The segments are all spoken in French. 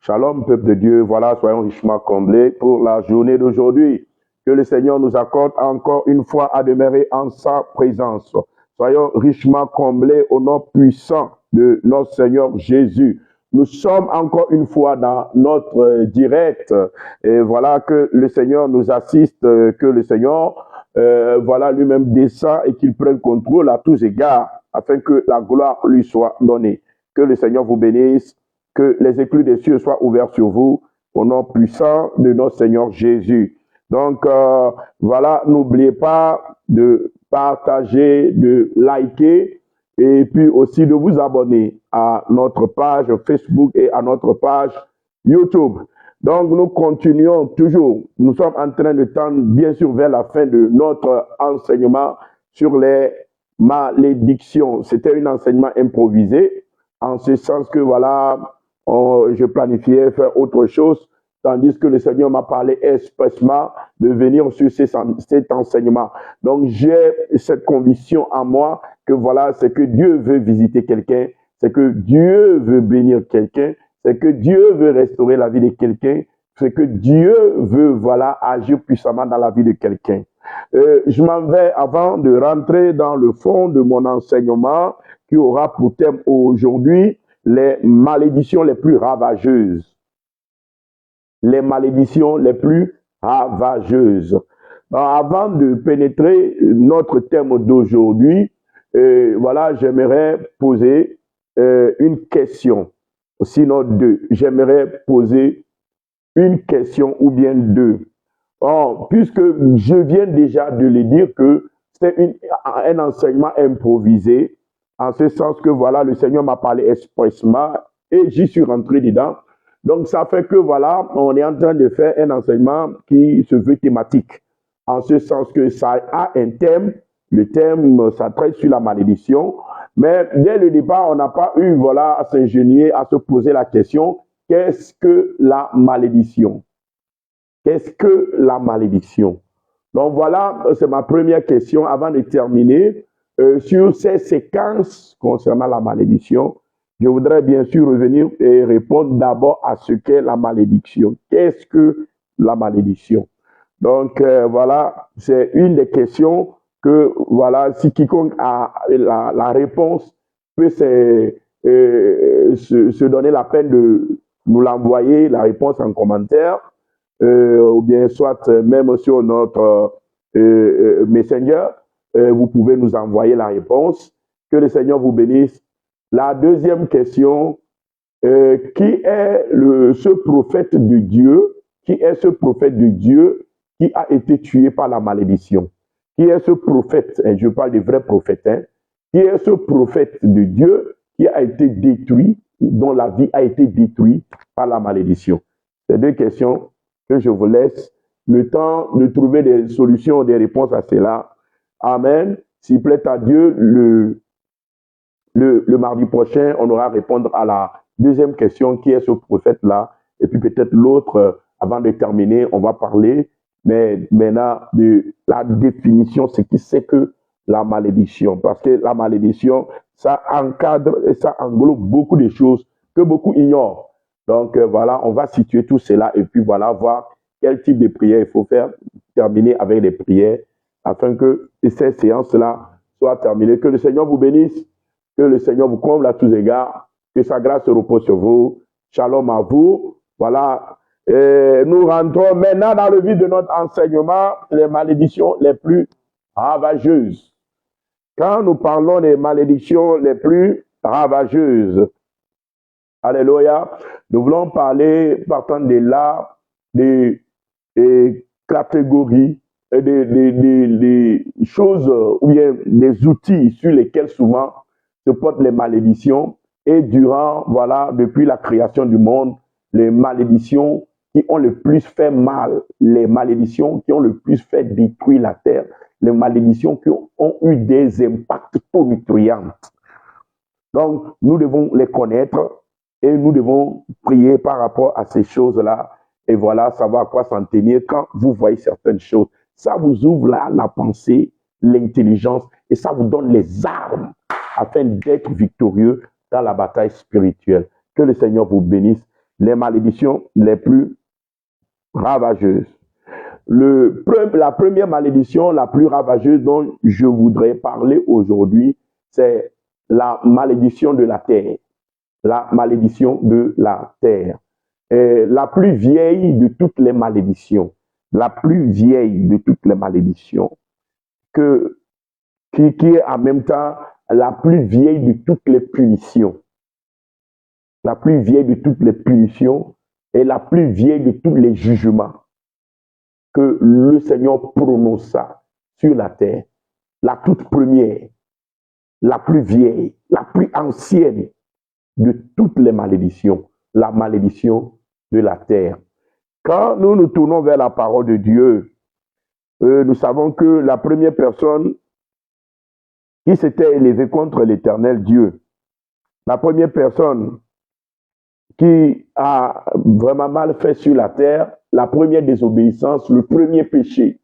Shalom, peuple de Dieu. Voilà, soyons richement comblés pour la journée d'aujourd'hui. Que le Seigneur nous accorde encore une fois à demeurer en sa présence. Soyons richement comblés au nom puissant de notre Seigneur Jésus. Nous sommes encore une fois dans notre direct. Et voilà que le Seigneur nous assiste, que le Seigneur, voilà, lui-même descend et qu'il prenne contrôle à tous égards, afin que la gloire lui soit donnée. Que le Seigneur vous bénisse, que les écluses des cieux soient ouverts sur vous, au nom puissant de notre Seigneur Jésus. Donc, voilà, n'oubliez pas de partager, de liker, et puis aussi de vous abonner à notre page Facebook et à notre page YouTube. Donc, nous continuons toujours. Nous sommes en train de tendre, bien sûr, vers la fin de notre enseignement sur les malédictions. C'était un enseignement improvisé, en ce sens que, voilà, je planifiais faire autre chose, tandis que le Seigneur m'a parlé expressement de venir sur cet enseignement. Donc, j'ai cette conviction en moi que voilà, c'est que Dieu veut visiter quelqu'un, c'est que Dieu veut bénir quelqu'un, c'est que Dieu veut restaurer la vie de quelqu'un, c'est que Dieu veut, voilà, agir puissamment dans la vie de quelqu'un. Je m'en vais avant de rentrer dans le fond de mon enseignement qui aura pour thème aujourd'hui les malédictions les plus ravageuses. Les malédictions les plus ravageuses. Alors, avant de pénétrer notre thème d'aujourd'hui, voilà, j'aimerais poser une question, sinon deux. J'aimerais poser une question ou bien deux. Or, puisque je viens déjà de le dire que c'est un enseignement improvisé, en ce sens que voilà, le Seigneur m'a parlé expressement et j'y suis rentré dedans. Donc, ça fait que voilà, on est en train de faire un enseignement qui se veut thématique, en ce sens que ça a un thème. Le thème, ça traite sur la malédiction. Mais dès le départ, on n'a pas eu, voilà, à s'ingénier, à se poser la question, qu'est-ce que la malédiction? Qu'est-ce que la malédiction? Donc voilà, c'est ma première question avant de terminer. Sur ces séquences concernant la malédiction, je voudrais bien sûr revenir et répondre d'abord à ce qu'est la malédiction. Qu'est-ce que la malédiction? Donc voilà, c'est une des questions que, voilà, si quiconque a la réponse peut se donner la peine de nous l'envoyer, la réponse en commentaire, ou bien soit même sur notre Messenger, vous pouvez nous envoyer la réponse. Que le Seigneur vous bénisse. La deuxième question, qui est ce prophète de Dieu? Qui est ce prophète de Dieu qui a été tué par la malédiction? Qui est ce prophète? Je parle des vrais prophètes. Qui est ce prophète de Dieu qui a été détruit, dont la vie a été détruite par la malédiction? Ces deux questions que je vous laisse le temps de trouver des solutions, des réponses à cela. Amen. S'il plaît à Dieu, le mardi prochain, on aura à répondre à la deuxième question, qui est ce prophète-là? Et puis peut-être l'autre, avant de terminer, on va parler, mais maintenant, de la définition, c'est qui c'est que la malédiction. Parce que la malédiction, ça encadre et ça englobe beaucoup de choses que beaucoup ignorent. Donc voilà, on va situer tout cela et puis voilà, voir quel type de prière il faut faire, terminer avec des prières, afin que cette séance-là soit terminée. Que le Seigneur vous bénisse, que le Seigneur vous comble à tous égards, que sa grâce se repose sur vous. Shalom à vous. Voilà, nous rentrons maintenant dans le vif de notre enseignement, les malédictions les plus ravageuses. Quand nous parlons des malédictions les plus ravageuses, alléluia, nous voulons parler, partant de là, des catégories, des choses ou bien des outils sur lesquels souvent se portent les malédictions. Et durant, voilà, depuis la création du monde, les malédictions qui ont le plus fait mal, les malédictions qui ont le plus fait détruire la terre, les malédictions qui ont eu des impacts tonitruants. Donc, nous devons les connaître et nous devons prier par rapport à ces choses-là. Et voilà, savoir à quoi s'en tenir quand vous voyez certaines choses. Ça vous ouvre la pensée, l'intelligence, et ça vous donne les armes afin d'être victorieux dans la bataille spirituelle. Que le Seigneur vous bénisse les malédictions les plus ravageuses. La première malédiction la plus ravageuse dont je voudrais parler aujourd'hui, c'est la malédiction de la terre. La malédiction de la terre. La plus vieille de toutes les malédictions. La plus vieille de toutes les malédictions. Qui est en même temps la plus vieille de toutes les punitions. La plus vieille de toutes les punitions et la plus vieille de tous les jugements que le Seigneur prononça sur la terre. La toute première, la plus vieille, la plus ancienne de toutes les malédictions, la malédiction de la terre. Quand nous nous tournons vers la parole de Dieu, nous savons que la première personne qui s'était élevée contre l'Éternel Dieu, la première personne qui a vraiment mal fait sur la terre, la première désobéissance, le premier péché.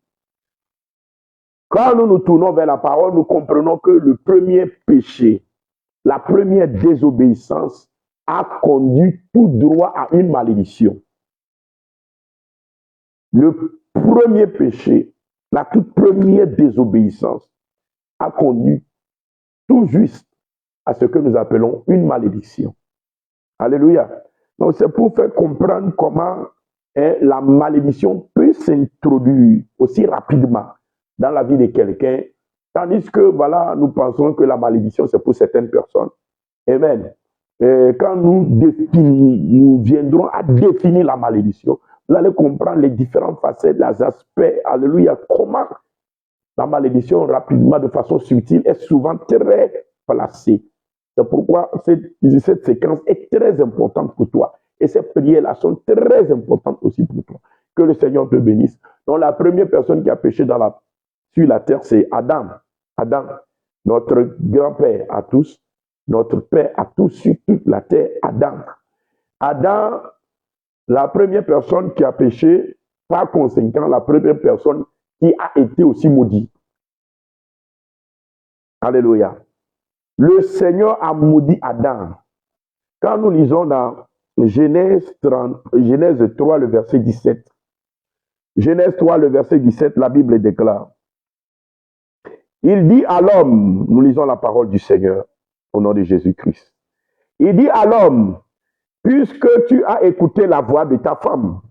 Quand nous nous tournons vers la parole, nous comprenons que le premier péché, la première désobéissance a conduit tout droit à une malédiction. Le premier péché, la toute première désobéissance a conduit tout juste à ce que nous appelons une malédiction. Alléluia. Donc c'est pour faire comprendre comment la malédiction peut s'introduire aussi rapidement dans la vie de quelqu'un, tandis que voilà, nous pensons que la malédiction c'est pour certaines personnes. Amen. Et quand nous viendrons à définir la malédiction, vous allez comprendre les différentes facettes, les aspects, alléluia, comment la malédiction rapidement, de façon subtile, est souvent très placée. C'est pourquoi cette séquence est très importante pour toi. Et ces prières-là sont très importantes aussi pour toi. Que le Seigneur te bénisse. Donc la première personne qui a péché sur la terre, c'est Adam. Adam, notre grand-père à tous, notre père à tous sur toute la terre, Adam. Adam, la première personne qui a péché, par conséquent, la première personne qui a été aussi maudit. Alléluia. Le Seigneur a maudit Adam. Quand nous lisons dans Genèse 3, le verset 17, Genèse 3, le verset 17, la Bible déclare, il dit à l'homme, nous lisons la parole du Seigneur au nom de Jésus-Christ, il dit à l'homme, puisque tu as écouté la voix de ta femme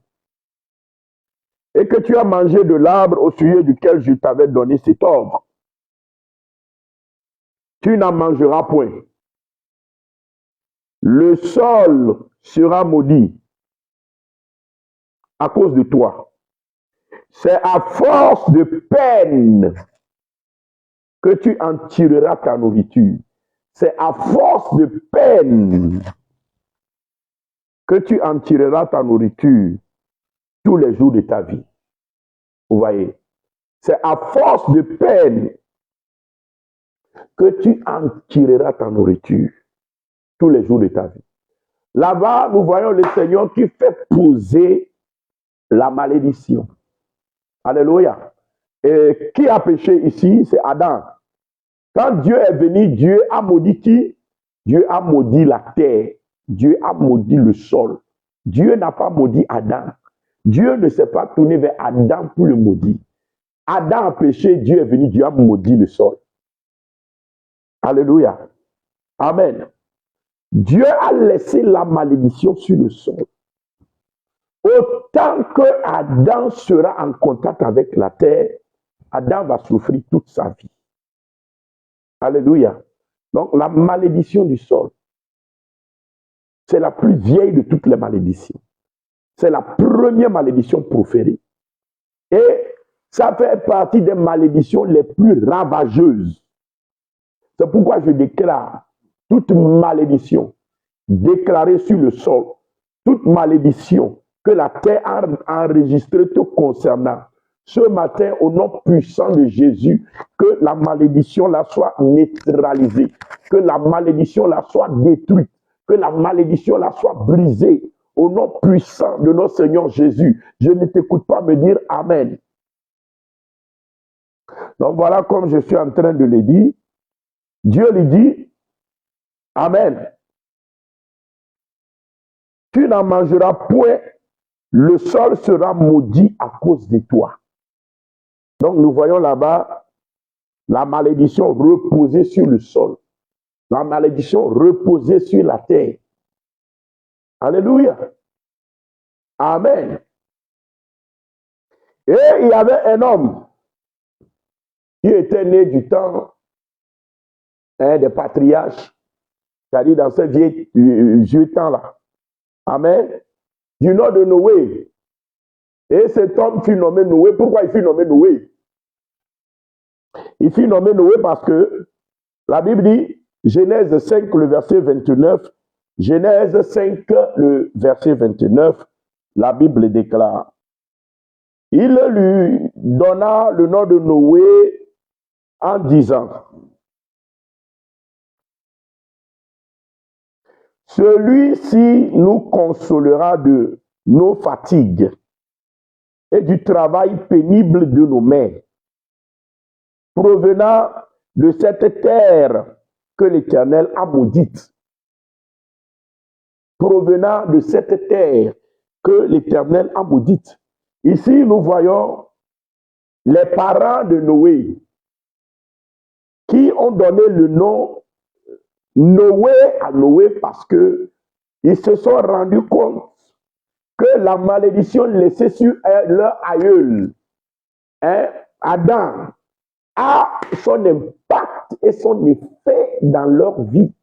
et que tu as mangé de l'arbre au sujet duquel je t'avais donné cet ordre, tu n'en mangeras point. Le sol sera maudit à cause de toi. C'est à force de peine que tu en tireras ta nourriture. C'est à force de peine que tu en tireras ta nourriture tous les jours de ta vie. Vous voyez, c'est à force de peine que tu en tireras ta nourriture tous les jours de ta vie. Là-bas, nous voyons le Seigneur qui fait poser la malédiction. Alléluia. Et qui a péché ici? C'est Adam. Quand Dieu est venu, Dieu a maudit qui? Dieu a maudit la terre. Dieu a maudit le sol. Dieu n'a pas maudit Adam. Dieu ne s'est pas tourné vers Adam pour le maudire. Adam a péché, Dieu est venu, Dieu a maudit le sol. Alléluia. Amen. Dieu a laissé la malédiction sur le sol. Autant que Adam sera en contact avec la terre, Adam va souffrir toute sa vie. Alléluia. Donc la malédiction du sol, c'est la plus vieille de toutes les malédictions. C'est la première malédiction proférée. Et ça fait partie des malédictions les plus ravageuses. C'est pourquoi je déclare toute malédiction déclarée sur le sol, toute malédiction que la terre a enregistrée te concernant. Ce matin, au nom puissant de Jésus, que la malédiction là soit neutralisée, que la malédiction là soit détruite, que la malédiction là soit brisée. Au nom puissant de notre Seigneur Jésus, je ne t'écoute pas me dire Amen. Donc voilà, comme je suis en train de le dire, Dieu lui dit Amen. tu n'en mangeras point, le sol sera maudit à cause de toi. Donc nous voyons là-bas la malédiction reposée sur le sol, la malédiction reposée sur la terre. Alléluia. Amen. Et il y avait un homme qui était né du temps des patriarches, c'est-à-dire dans ce vieux temps-là. Amen. Du nom de Noé. Et cet homme fut nommé Noé. Pourquoi il fut nommé Noé? Il fut nommé Noé parce que la Bible dit, Genèse 5, le verset 29, Genèse 5, le verset 29, la Bible déclare, il lui donna le nom de Noé en disant, celui-ci nous consolera de nos fatigues et du travail pénible de nos mains, provenant de cette terre que l'Éternel a maudite. Provenant de cette terre que l'Éternel a maudite. Ici, nous voyons les parents de Noé qui ont donné le nom Noé à Noé parce que ils se sont rendus compte que la malédiction laissée sur leur aïeul, Adam, a son impact et son effet dans leur vie,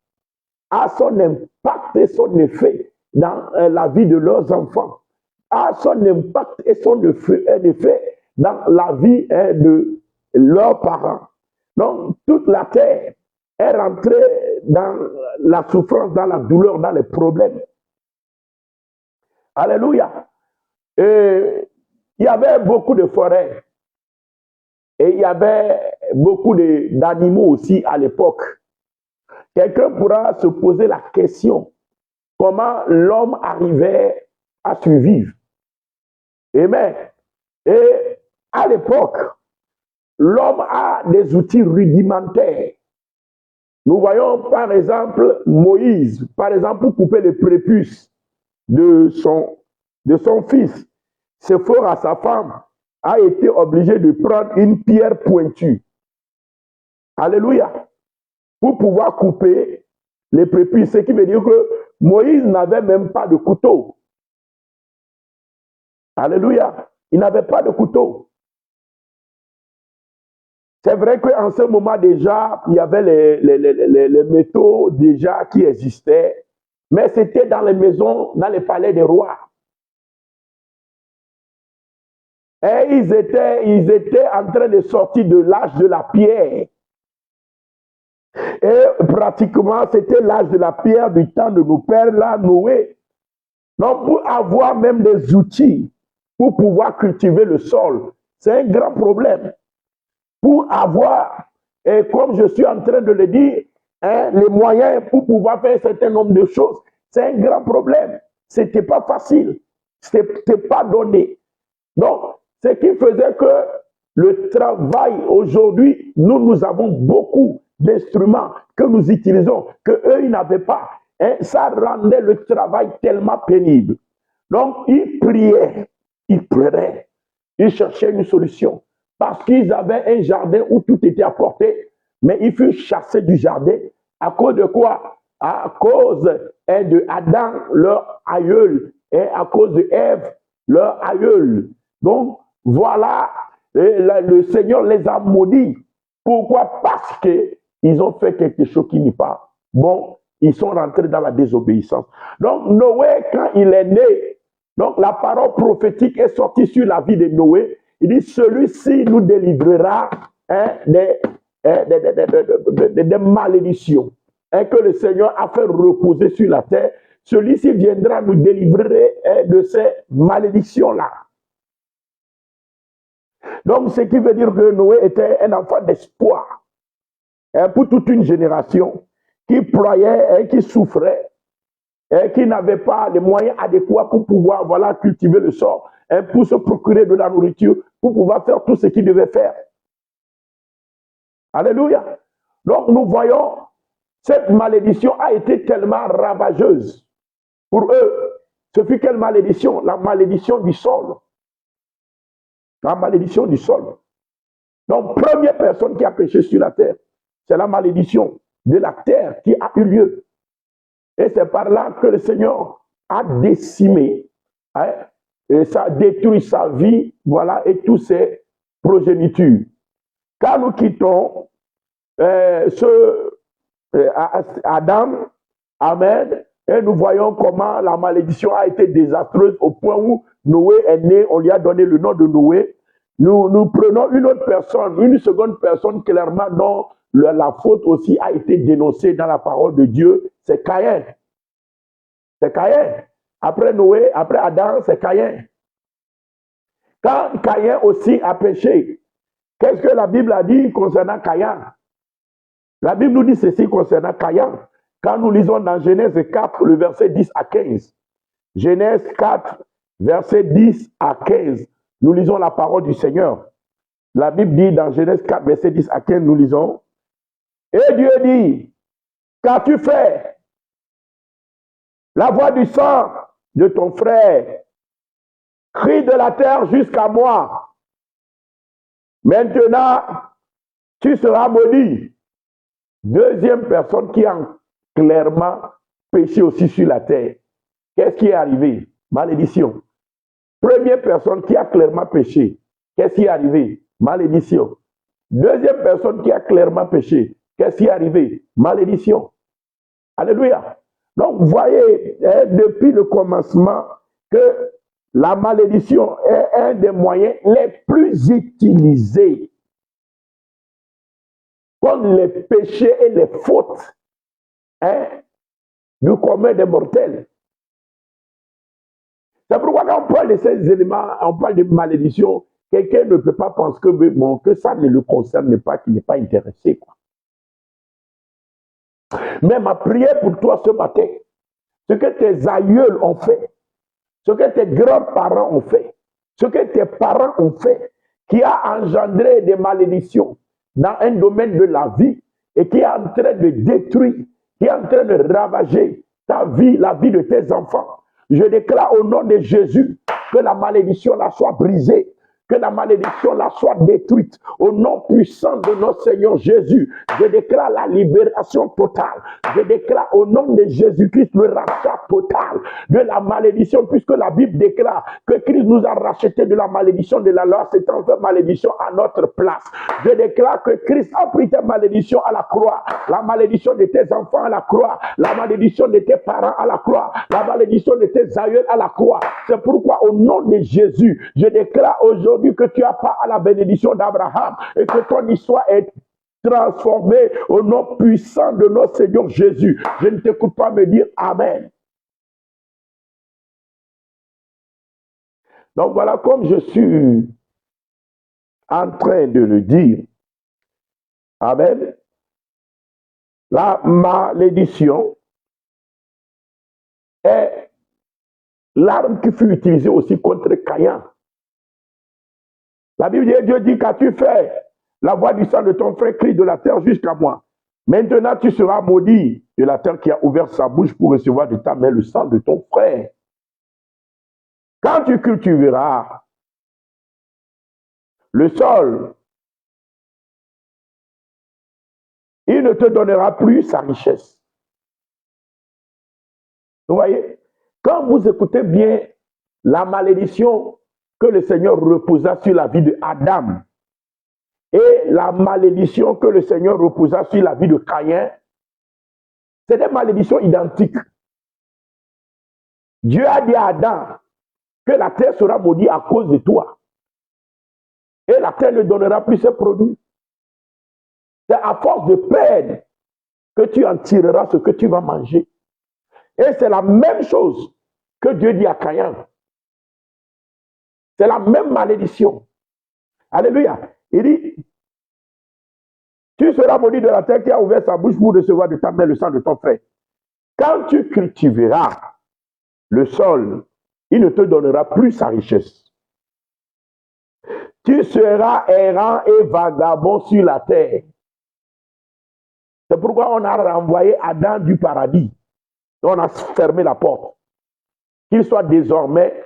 a son impact et son effet dans la vie de leurs enfants, a son impact et son effet dans la vie de leurs parents. Donc, toute la terre est rentrée dans la souffrance, dans la douleur, dans les problèmes. Alléluia. Et il y avait beaucoup de forêts. Et il y avait beaucoup d'animaux aussi à l'époque. Quelqu'un pourra se poser la question, comment l'homme arrivait à survivre? Amen. Et à l'époque, l'homme a des outils rudimentaires. Nous voyons par exemple Moïse, par exemple pour couper les prépuces de son fils. C'est fort à sa femme, a été obligé de prendre une pierre pointue. Alléluia. Pour pouvoir couper les prépuces. Ce qui veut dire que Moïse n'avait même pas de couteau. Alléluia. Il n'avait pas de couteau. C'est vrai qu'en ce moment déjà, il y avait les métaux déjà qui existaient, mais c'était dans les maisons, dans les palais des rois. Et ils étaient en train de sortir de l'âge de la pierre. Et pratiquement, c'était l'âge de la pierre du temps de nos pères, là, Noé. Donc, pour avoir même des outils pour pouvoir cultiver le sol, c'est un grand problème. Pour avoir, et comme je suis en train de le dire, les moyens pour pouvoir faire un certain nombre de choses, c'est un grand problème. Ce n'était pas facile. Ce n'était pas donné. Donc, ce qui faisait que le travail aujourd'hui, nous avons beaucoup d'instruments que nous utilisons, qu'eux, ils n'avaient pas. Et ça rendait le travail tellement pénible. Donc, ils priaient, ils pleuraient, ils cherchaient une solution. Parce qu'ils avaient un jardin où tout était à portée, mais ils furent chassés du jardin. À cause de quoi? À cause de Adam, leur aïeul, et à cause de Ève, leur aïeul. Donc, voilà, le Seigneur les a maudits. Pourquoi? Parce qu'ils ont fait quelque chose qui n'est pas bon. Ils sont rentrés dans la désobéissance. Donc, Noé, quand il est né, donc la parole prophétique est sortie sur la vie de Noé. Il dit, celui-ci nous délivrera des malédictions que le Seigneur a fait reposer sur la terre. Celui-ci viendra nous délivrer de ces malédictions-là. Donc, ce qui veut dire que Noé était un enfant d'espoir pour toute une génération qui ployait et qui souffrait et qui n'avait pas les moyens adéquats pour pouvoir cultiver le sol, pour se procurer de la nourriture, pour pouvoir faire tout ce qu'il devait faire. Alléluia. Donc, nous voyons, cette malédiction a été tellement ravageuse pour eux Ce fut quelle malédiction? La malédiction du sol. La malédiction du sol. Donc, première personne qui a péché sur la terre, c'est la malédiction de la terre qui a eu lieu. Et c'est par là que le Seigneur a décimé, hein, et ça a détruit sa vie, voilà, et tous ses progénitures. Quand nous quittons Adam, amen, et nous voyons comment la malédiction a été désastreuse au point où Noé est né, on lui a donné le nom de Noé. Nous prenons une autre personne, une seconde personne clairement dont la faute aussi a été dénoncée dans la parole de Dieu, c'est Caïn. C'est Caïn. Après Noé, après Adam, c'est Caïn. Quand Caïn aussi a péché, qu'est-ce que la Bible a dit concernant Caïn? La Bible nous dit ceci concernant Caïn. Quand nous lisons dans Genèse 4, le verset 10 à 15. Genèse 4, verset 10 à 15. Nous lisons la parole du Seigneur. La Bible dit dans Genèse 4, verset 10 à 15, nous lisons. Et Dieu dit, qu'as-tu fait? La voix du sang de ton frère crie de la terre jusqu'à moi. Maintenant, tu seras maudit. Deuxième personne qui a clairement péché aussi sur la terre. Qu'est-ce qui est arrivé? Malédiction. Première personne qui a clairement péché. Qu'est-ce qui est arrivé? Malédiction. Deuxième personne qui a clairement péché. Qu'est-ce qui est arrivé? Malédiction. Alléluia. Donc, vous voyez, depuis le commencement, que la malédiction est un des moyens les plus utilisés contre les péchés et les fautes du commun des mortels. C'est pourquoi quand on parle de ces éléments, on parle de malédiction, quelqu'un ne peut pas penser que ça ne le concerne pas, qu'il n'est pas intéressé, quoi. Mais ma prière pour toi ce matin, ce que tes aïeuls ont fait, ce que tes grands-parents ont fait, ce que tes parents ont fait, qui a engendré des malédictions dans un domaine de la vie et qui est en train de détruire, qui est en train de ravager ta vie, la vie de tes enfants. Je déclare au nom de Jésus que la malédiction là soit brisée, que la malédiction là soit détruite. Au nom puissant de notre Seigneur Jésus, je déclare la libération totale. Je déclare au nom de Jésus-Christ le rachat total de la malédiction, puisque la Bible déclare que Christ nous a racheté de la malédiction de la loi, c'est en fait malédiction à notre place. Je déclare que Christ a pris tes malédictions à la croix, la malédiction de tes enfants à la croix, la malédiction de tes parents à la croix, la malédiction de tes aïeux à la croix. C'est pourquoi au nom de Jésus, je déclare aujourd'hui que tu as pas à la bénédiction d'Abraham et que ton histoire est transformée au nom puissant de notre Seigneur Jésus. Je ne t'écoute pas me dire Amen. Donc voilà, comme je suis en train de le dire, Amen, la malédiction est l'arme qui fut utilisée aussi contre Caïn. La Bible dit, Dieu dit, qu'as-tu fait? La voix du sang de ton frère crie de la terre jusqu'à moi. Maintenant, tu seras maudit de la terre qui a ouvert sa bouche pour recevoir de ta main le sang de ton frère. Quand tu cultiveras le sol, il ne te donnera plus sa richesse. Vous voyez? Quand vous écoutez bien la malédiction que le Seigneur reposa sur la vie de Adam et la malédiction que le Seigneur reposa sur la vie de Caïn, c'est des malédictions identiques. Dieu a dit à Adam que la terre sera maudite à cause de toi. Et la terre ne donnera plus ses produits. C'est à force de peine que tu en tireras ce que tu vas manger. Et c'est la même chose que Dieu dit à Caïn. C'est la même malédiction. Alléluia. Il dit, tu seras maudit de la terre qui a ouvert sa bouche pour recevoir de ta main le sang de ton frère. Quand tu cultiveras le sol, il ne te donnera plus sa richesse. Tu seras errant et vagabond sur la terre. C'est pourquoi on a renvoyé Adam du paradis. On a fermé la porte. qu'il soit désormais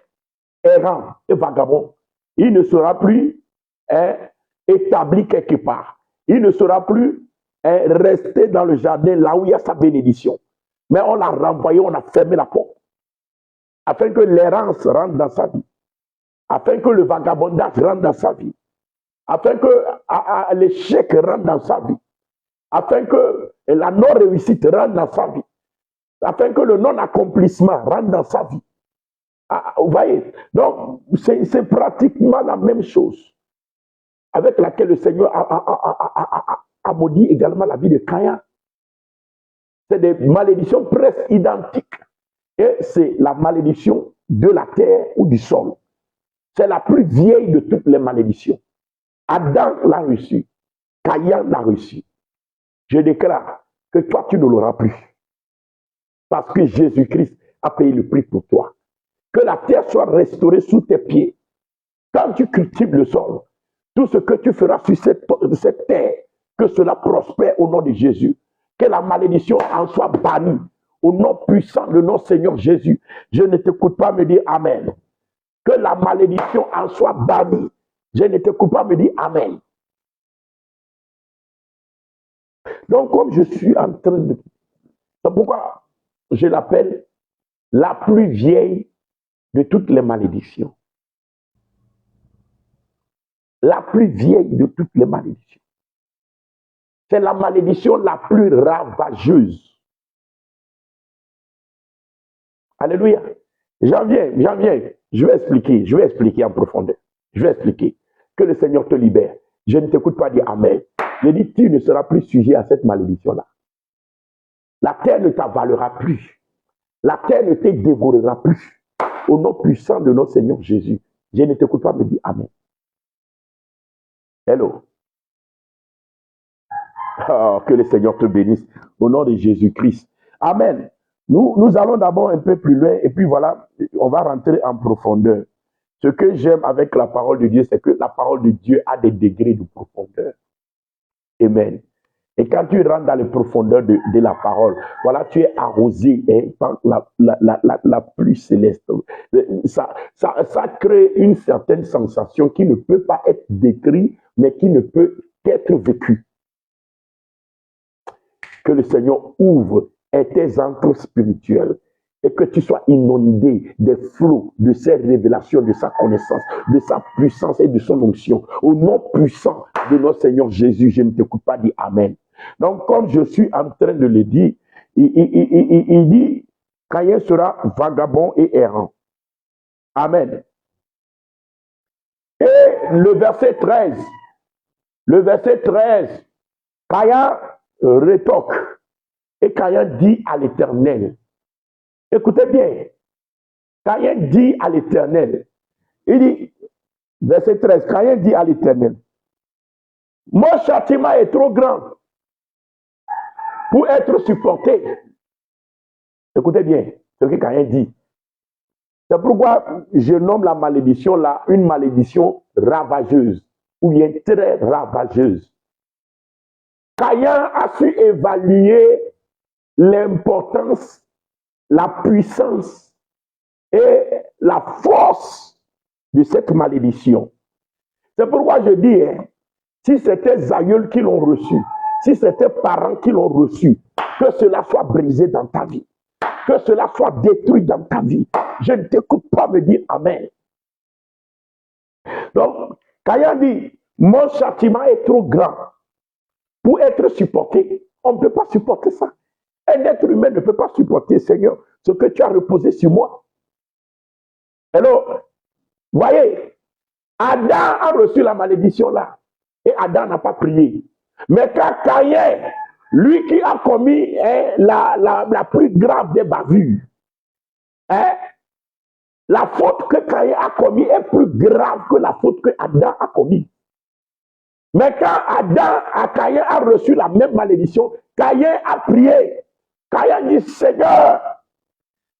errant et vagabond. Il ne sera plus établi quelque part. Il ne sera plus resté dans le jardin là où il y a sa bénédiction. Mais on l'a renvoyé, on a fermé la porte. Afin que l'errance rentre dans sa vie. Afin que le vagabondage rentre dans sa vie. Afin que l'échec rentre dans sa vie. Afin que la non-réussite rentre dans sa vie. Afin que le non-accomplissement rentre dans sa vie. Vous voyez, donc c'est pratiquement la même chose avec laquelle le Seigneur a maudit également la vie de Caïn. C'est des malédictions presque identiques. Et c'est la malédiction de la terre ou du sol. C'est la plus vieille de toutes les malédictions. Adam l'a reçu. Caïn l'a reçu. Je déclare que toi, tu ne l'auras plus. Parce que Jésus-Christ a payé le prix pour toi. Que la terre soit restaurée sous tes pieds. Quand tu cultives le sol, tout ce que tu feras sur cette terre, que cela prospère au nom de Jésus. Que la malédiction en soit bannie. Au nom puissant de notre Seigneur Jésus. Je ne t'écoute pas me dire Amen. Que la malédiction en soit bannie. Je ne t'écoute pas me dire Amen. Donc, comme je suis en train de... C'est pourquoi je l'appelle la plus vieille de toutes les malédictions. La plus vieille de toutes les malédictions. C'est la malédiction la plus ravageuse. Alléluia. J'en viens. Je vais expliquer en profondeur. Je vais expliquer. Que le Seigneur te libère. Je ne t'écoute pas dire Amen. Je dis, tu ne seras plus sujet à cette malédiction-là. La terre ne t'avalera plus. La terre ne te dévorera plus. Au nom puissant de notre Seigneur Jésus. Je ne t'écoute pas me dire Amen. Hello. Oh, que le Seigneur te bénisse. Au nom de Jésus-Christ. Amen. Nous allons d'abord un peu plus loin et puis voilà, on va rentrer en profondeur. Ce que j'aime avec la parole de Dieu, c'est que la parole de Dieu a des degrés de profondeur. Amen. Et quand tu rentres dans les profondeurs de la parole, voilà, tu es arrosé par la pluie céleste. Ça crée une certaine sensation qui ne peut pas être décrite, mais qui ne peut qu'être vécue. Que le Seigneur ouvre tes entrées spirituelles et que tu sois inondé des flots de ses révélations, de sa connaissance, de sa puissance et de son onction. Au nom puissant de notre Seigneur Jésus, je ne t'écoute pas dire Amen. Donc, comme je suis en train de le dire, il dit, Caïn sera vagabond et errant. Amen. Et le verset 13, Caïn rétorque. Et Caïn dit à l'Éternel, écoutez bien, Caïn dit à l'Éternel, il dit, verset 13, Caïn dit à l'Éternel, mon châtiment est trop grand pour être supporté. Écoutez bien ce que Caïn dit. C'est pourquoi je nomme la malédiction là une malédiction ravageuse, ou bien très ravageuse. Caïn a su évaluer l'importance, la puissance et la force de cette malédiction. C'est pourquoi je dis, si c'était aïeuls qui l'ont reçu, si c'était parents qui l'ont reçu, que cela soit brisé dans ta vie, que cela soit détruit dans ta vie. Je ne t'écoute pas me dire Amen. Donc, Caïn dit, mon châtiment est trop grand pour être supporté. On ne peut pas supporter ça. Un être humain ne peut pas supporter, Seigneur, ce que tu as reposé sur moi. Alors, voyez, Adam a reçu la malédiction là. Et Adam n'a pas prié. Mais quand Caïn, lui qui a commis la plus grave des bavures, la faute que Caïn a commis est plus grave que la faute que Adam a commis. Mais quand Caïn a reçu la même malédiction, Caïn a prié. Caïn dit, Seigneur,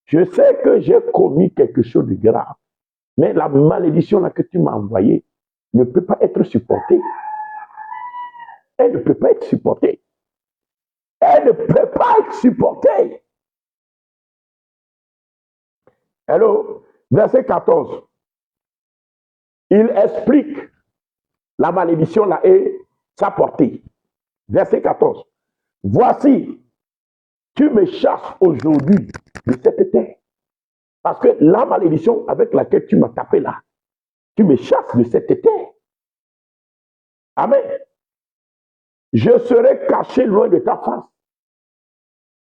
je sais que j'ai commis quelque chose de grave, mais la malédiction là que tu m'as envoyée ne peut pas être supportée. Elle ne peut pas être supportée. Elle ne peut pas être supportée. Hello, verset 14. Il explique la malédiction là et sa portée. Verset 14. Voici, tu me chasses aujourd'hui de cette terre. Parce que la malédiction avec laquelle tu m'as tapé là, tu me chasses de cette terre. Amen. Je serai caché loin de ta face.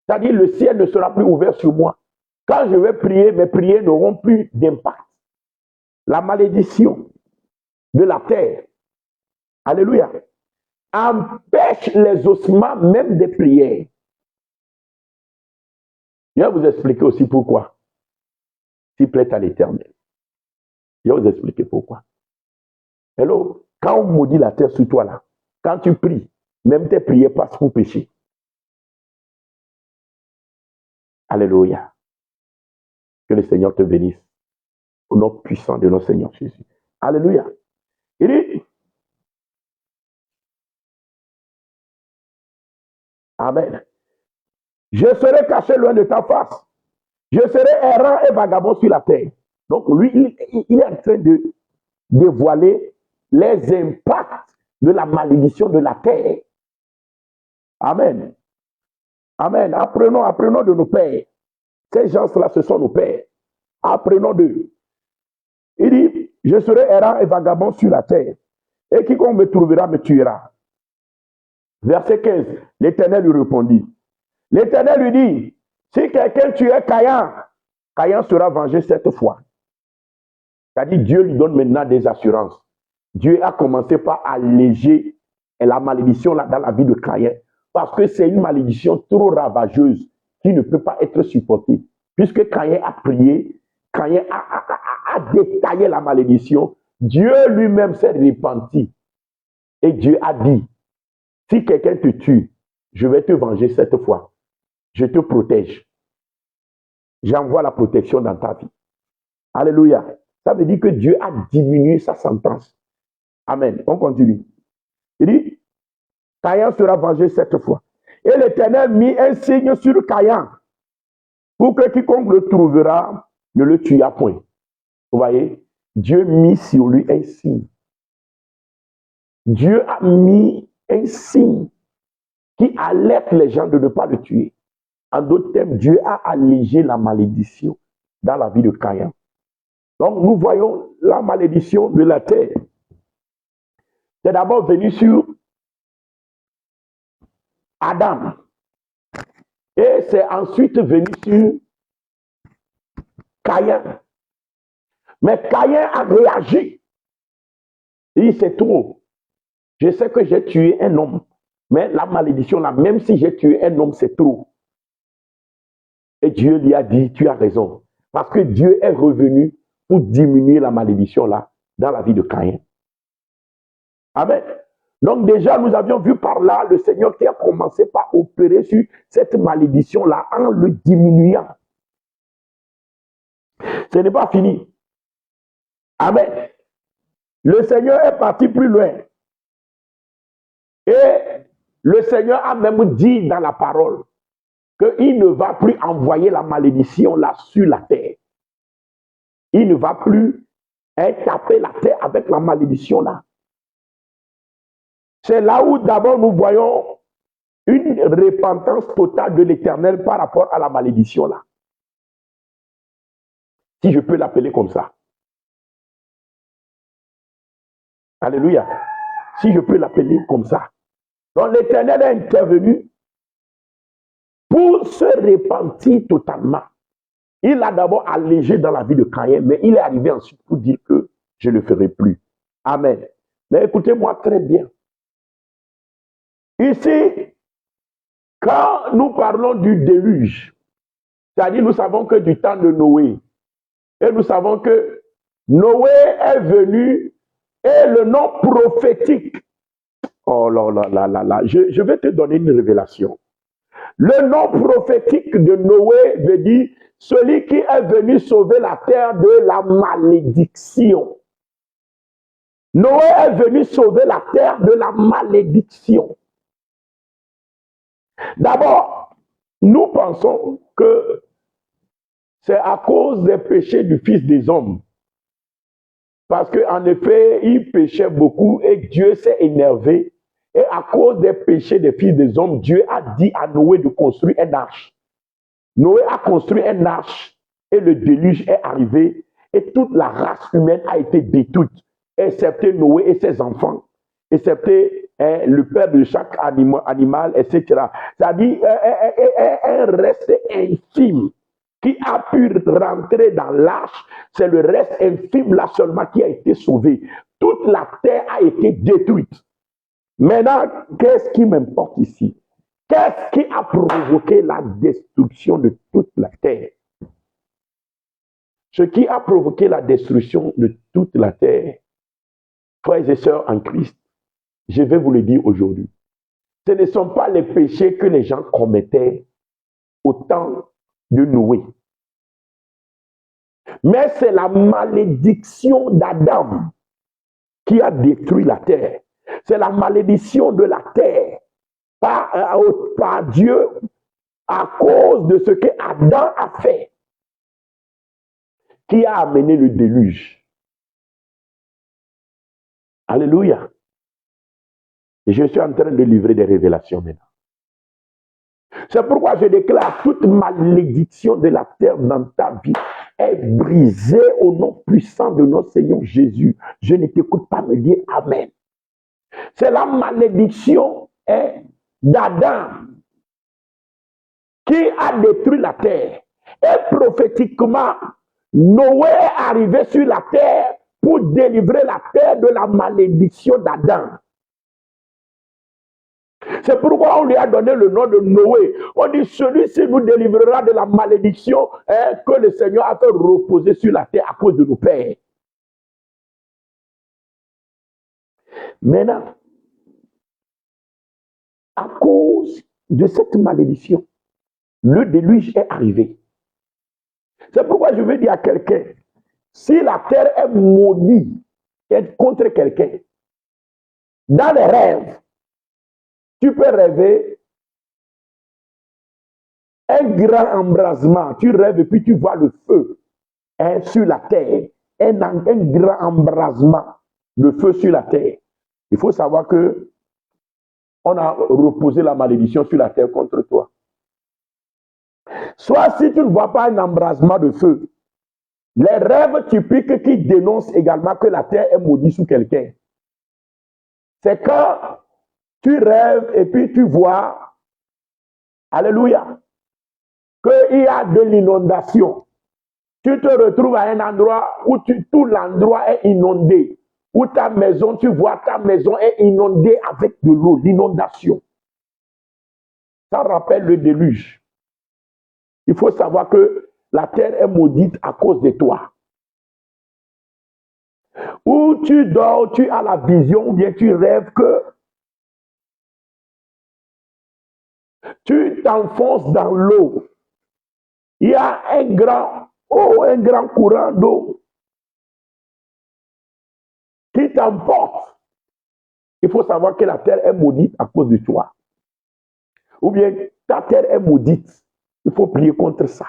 C'est-à-dire, le ciel ne sera plus ouvert sur moi. Quand je vais prier, mes prières n'auront plus d'impact. La malédiction de la terre, alléluia, empêche les ossements même des prières. Je vais vous expliquer aussi pourquoi. S'il plaît à l'Éternel. Je vais vous expliquer pourquoi. Hello, quand on maudit la terre sur toi là, quand tu pries, même tes prières passent pour pécher. Alléluia. Que le Seigneur te bénisse. Au nom puissant de notre Seigneur Jésus. Alléluia. Il dit, amen. Je serai caché loin de ta face. Je serai errant et vagabond sur la terre. Donc lui, il est en train de dévoiler les impacts de la malédiction de la terre. Amen. Amen. Apprenons de nos pères. Ces gens-là, ce sont nos pères. Apprenons d'eux. Il dit, je serai errant et vagabond sur la terre. Et quiconque me trouvera me tuera. Verset 15, l'Éternel lui répondit. L'Éternel lui dit, si quelqu'un tuait Caïn, Caïn sera vengé cette fois. C'est-à-dire, Dieu lui donne maintenant des assurances. Dieu a commencé par alléger la malédiction là, dans la vie de Caïn. Parce que c'est une malédiction trop ravageuse qui ne peut pas être supportée. Puisque Caïn a prié, Caïn a détaillé la malédiction, Dieu lui-même s'est repenti. Et Dieu a dit, si quelqu'un te tue, je vais te venger cette fois. Je te protège. J'envoie la protection dans ta vie. Alléluia. Ça veut dire que Dieu a diminué sa sentence. Amen. On continue. Il dit, Caïn sera vengé cette fois. Et l'Éternel mit un signe sur Caïn pour que quiconque le trouvera ne le tuera point. Vous voyez, Dieu mit sur lui un signe. Dieu a mis un signe qui alerte les gens de ne pas le tuer. En d'autres termes, Dieu a allégé la malédiction dans la vie de Caïn. Donc, nous voyons la malédiction de la terre. C'est d'abord venu sur Adam. Et c'est ensuite venu sur Caïn. Mais Caïn a réagi. Il dit, c'est trop. Je sais que j'ai tué un homme. Mais la malédiction là, même si j'ai tué un homme, c'est trop. Et Dieu lui a dit, tu as raison. Parce que Dieu est revenu pour diminuer la malédiction là, dans la vie de Caïn. Amen. Donc déjà, nous avions vu par là le Seigneur qui a commencé par opérer sur cette malédiction là en le diminuant. Ce n'est pas fini. Amen. Le Seigneur est parti plus loin. Et le Seigneur a même dit dans la parole qu'il ne va plus envoyer la malédiction là sur la terre. Il ne va plus taper la terre avec la malédiction là. C'est là où d'abord nous voyons une repentance totale de l'Éternel par rapport à la malédiction là. Si je peux l'appeler comme ça. Alléluia. Si je peux l'appeler comme ça. Donc l'Éternel est intervenu pour se repentir totalement. Il a d'abord allégé dans la vie de Caïn, mais il est arrivé ensuite pour dire que je ne le ferai plus. Amen. Mais écoutez-moi très bien. Ici, quand nous parlons du déluge, c'est-à-dire nous savons que du temps de Noé, et nous savons que Noé est venu et le nom prophétique. Oh là là là là là, je vais te donner une révélation. Le nom prophétique de Noé veut dire celui qui est venu sauver la terre de la malédiction. Noé est venu sauver la terre de la malédiction. D'abord, nous pensons que c'est à cause des péchés du Fils des hommes. Parce qu'en effet, il péchait beaucoup et Dieu s'est énervé. Et à cause des péchés des fils des hommes, Dieu a dit à Noé de construire une arche. Noé a construit une arche et le déluge est arrivé et toute la race humaine a été détruite, excepté Noé et ses enfants, excepté le père de chaque animal, etc. C'est-à-dire un reste infime qui a pu rentrer dans l'arche, c'est le reste infime là seulement qui a été sauvé. Toute la terre a été détruite. Maintenant, qu'est-ce qui m'importe ici? Qu'est-ce qui a provoqué la destruction de toute la terre? Ce qui a provoqué la destruction de toute la terre, frères et sœurs en Christ, je vais vous le dire aujourd'hui. Ce ne sont pas les péchés que les gens commettaient au temps de Noé. Mais c'est la malédiction d'Adam qui a détruit la terre. C'est la malédiction de la terre par Dieu à cause de ce que Adam a fait qui a amené le déluge. Alléluia. Et je suis en train de livrer des révélations maintenant. C'est pourquoi je déclare toute malédiction de la terre dans ta vie est brisée au nom puissant de notre Seigneur Jésus. Je ne t'écoute pas me dire Amen. C'est la malédiction d'Adam qui a détruit la terre. Et prophétiquement, Noé est arrivé sur la terre pour délivrer la terre de la malédiction d'Adam. C'est pourquoi on lui a donné le nom de Noé. On dit, celui-ci nous délivrera de la malédiction que le Seigneur a fait reposer sur la terre à cause de nos pères. Maintenant, à cause de cette malédiction, le déluge est arrivé. C'est pourquoi je veux dire à quelqu'un, si la terre est maudite contre quelqu'un, dans les rêves, tu peux rêver un grand embrasement. Tu rêves et puis tu vois le feu sur la terre. Un grand embrasement de feu sur la terre. Il faut savoir que on a reposé la malédiction sur la terre contre toi. Soit si tu ne vois pas un embrasement de feu, les rêves typiques qui dénoncent également que la terre est maudite sous quelqu'un. C'est quand tu rêves et puis tu vois, alléluia, qu'il y a de l'inondation. Tu te retrouves à un endroit où tout l'endroit est inondé. Où ta maison, tu vois, ta maison est inondée avec de l'eau, l'inondation. Ça rappelle le déluge. Il faut savoir que la terre est maudite à cause de toi. Où tu dors, tu as la vision, ou bien tu rêves que tu t'enfonces dans l'eau. Il y a un grand courant d'eau qui t'emporte. Il faut savoir que la terre est maudite à cause de toi. Ou bien ta terre est maudite. Il faut prier contre ça.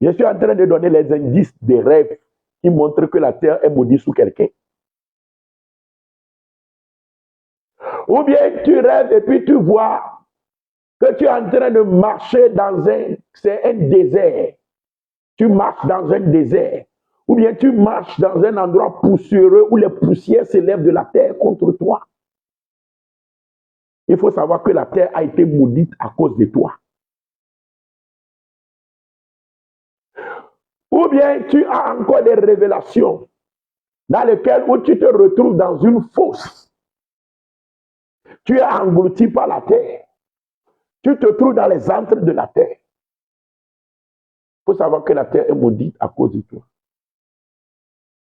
Je suis en train de donner les indices des rêves qui montrent que la terre est maudite sous quelqu'un. Ou bien tu rêves et puis tu vois que tu es en train de marcher dans un désert. Tu marches dans un désert. Ou bien tu marches dans un endroit poussiéreux où les poussières s'élèvent de la terre contre toi. Il faut savoir que la terre a été maudite à cause de toi. Ou bien tu as encore des révélations dans lesquelles où tu te retrouves dans une fosse. Tu es englouti par la terre. Tu te trouves dans les antres de la terre. Il faut savoir que la terre est maudite à cause de toi.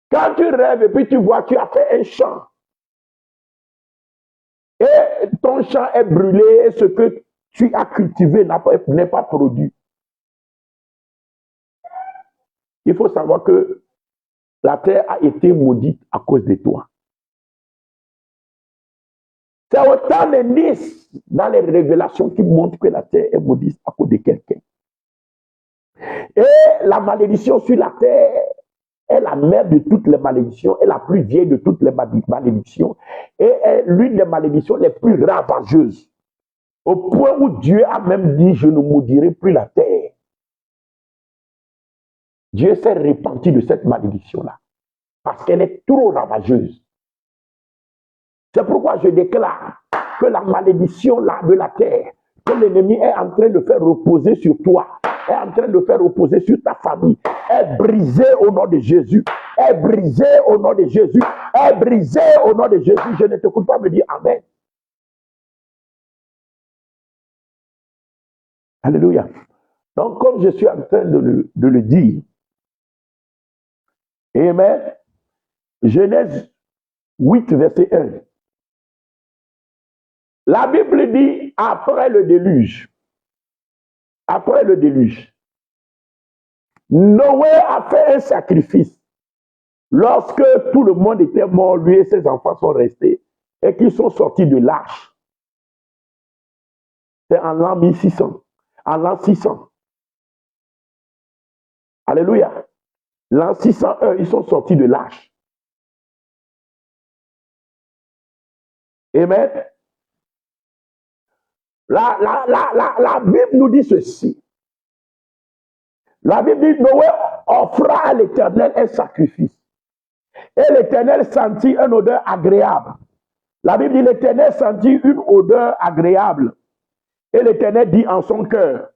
Quand tu rêves et puis tu vois que tu as fait un champ, et ton champ est brûlé et ce que tu as cultivé n'est pas produit. Il faut savoir que la terre a été maudite à cause de toi. C'est autant d'indices dans les révélations qui montrent que la terre est maudite à cause de quelqu'un. Et la malédiction sur la terre est la mère de toutes les malédictions, est la plus vieille de toutes les malédictions, et est l'une des malédictions les plus ravageuses. Au point où Dieu a même dit, je ne maudirai plus la terre. Dieu s'est repenti de cette malédiction-là, parce qu'elle est trop ravageuse. C'est pourquoi je déclare que la malédiction là, de la terre, que l'ennemi est en train de faire reposer sur toi, est en train de faire reposer sur ta famille, est brisée au nom de Jésus, est brisée au nom de Jésus, est brisée au nom de Jésus. Je ne t'écoute pas me dire Amen. Alléluia. Donc, comme je suis en train de le dire, Amen, Genèse 8, verset 1. La Bible dit, après le déluge, Noé a fait un sacrifice. Lorsque tout le monde était mort, lui et ses enfants sont restés, et qu'ils sont sortis de l'arche. C'est en l'an 1600, en l'an 600. Alléluia. L'an 601, ils sont sortis de l'arche. Amen. La Bible nous dit ceci. La Bible dit, Noé offra à l'Éternel un sacrifice. Et l'Éternel sentit une odeur agréable. La Bible dit, l'Éternel sentit une odeur agréable. Et l'Éternel dit en son cœur,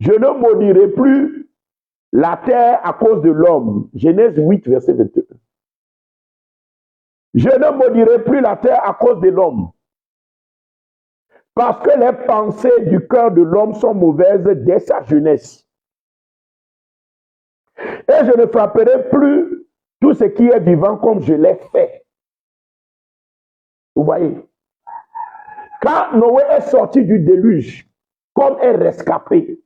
je ne maudirai plus la terre à cause de l'homme. Genèse 8, verset 21. Je ne maudirai plus la terre à cause de l'homme. Parce que les pensées du cœur de l'homme sont mauvaises dès sa jeunesse. Et je ne frapperai plus tout ce qui est vivant comme je l'ai fait. Vous voyez? Quand Noé est sorti du déluge, comme un rescapé,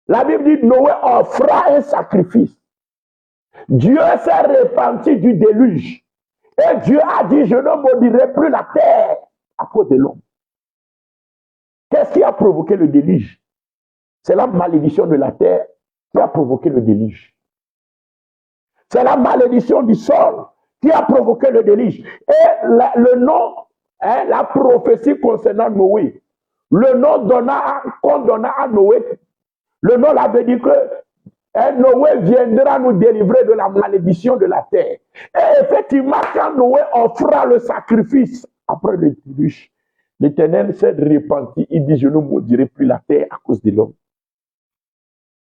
la Bible dit Noé offra un sacrifice. Dieu s'est repenti du déluge. Et Dieu a dit, je ne maudirai plus la terre à cause de l'homme. Qu'est-ce qui a provoqué le déluge? C'est la malédiction de la terre qui a provoqué le déluge. C'est la malédiction du sol qui a provoqué le déluge. Et le nom, la prophétie concernant Noé, le nom qu'on donna à Noé, le nom avait dit que Noé viendra nous délivrer de la malédiction de la terre. Et effectivement, quand Noé offra le sacrifice après le déluge, l'Éternel s'est repenti. Il dit, je ne maudirai plus la terre à cause de l'homme.